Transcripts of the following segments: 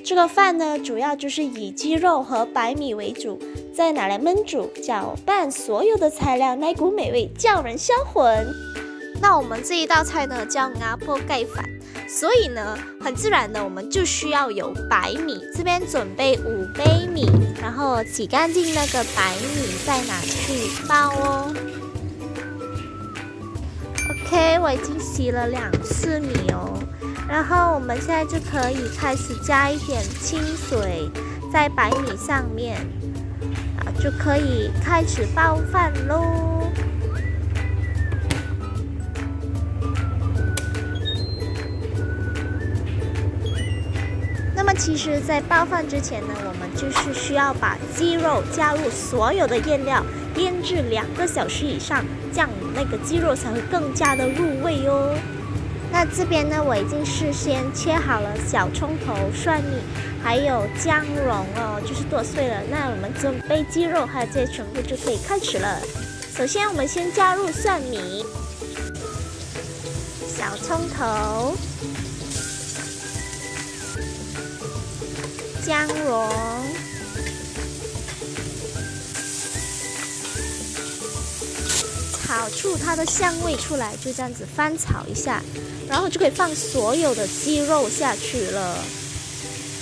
这个饭呢，主要就是以鸡肉和白米为主，再拿来焖煮、搅拌所有的材料，那股美味叫人销魂。那我们这一道菜呢，叫阿婆盖饭，所以呢，很自然的我们就需要有白米。这边准备5杯米，然后洗干净那个白米，再拿去煲哦。OK， 我已经洗了2次米哦。然后我们现在就可以开始加一点清水在白米上面，就可以开始煲饭喽。那么其实在煲饭之前呢，我们就是需要把鸡肉加入所有的腌料，腌制2个小时以上，这样那个鸡肉才会更加的入味哦。那这边呢，我已经事先切好了小葱头、蒜米，还有姜蓉哦，就是剁碎了。那我们准备鸡肉还有这些全部就可以开始了。首先，我们先加入蒜米、小葱头、姜蓉。炒出它的香味出来，就这样子翻炒一下，然后就可以放所有的鸡肉下去了。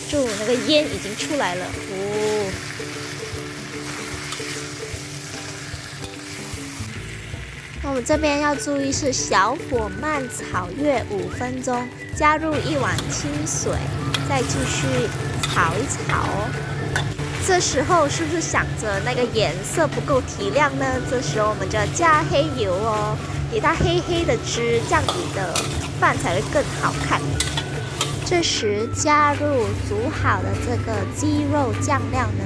就那个烟已经出来了哦。那我们这边要注意是小火慢炒约5分钟，加入1碗清水，再继续炒一炒哦。这时候是不是想着那个颜色不够提亮呢？这时候我们就要加黑油哦，给它黑黑的汁，这样你的饭才会更好看。这时加入煮好的这个鸡肉酱料呢，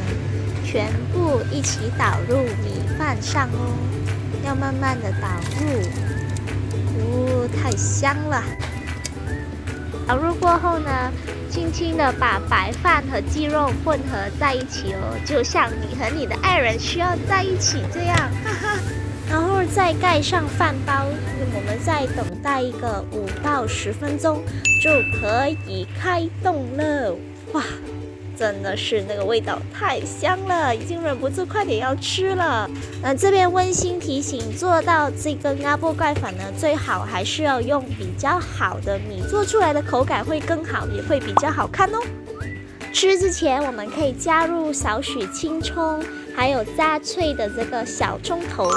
全部一起倒入米饭上哦，要慢慢的倒入。哦，太香了！倒入过后呢，轻轻的把白饭和鸡肉混合在一起哦，就像你和你的爱人需要在一起这样，哈哈。然后再盖上饭包，我们再等待一个5到10分钟，就可以开动了。哇，真的是那个味道太香了，已经忍不住快点要吃了。这边温馨提醒，做到这个阿婆盖饭呢，最好还是要用比较好的米，做出来的口感会更好，也会比较好看哦。吃之前我们可以加入少许青葱，还有炸脆的这个小葱头。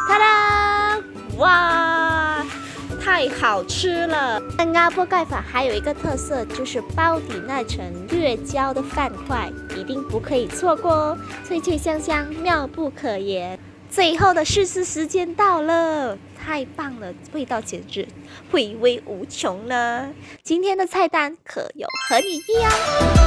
哒哒，哇，太好吃了！阿婆盖饭还有一个特色，就是包底那层略焦的饭块，一定不可以错过哦，脆脆香香，妙不可言。最后的试吃时间到了，太棒了，味道简直回味无穷呢！今天的菜单可有和你一样？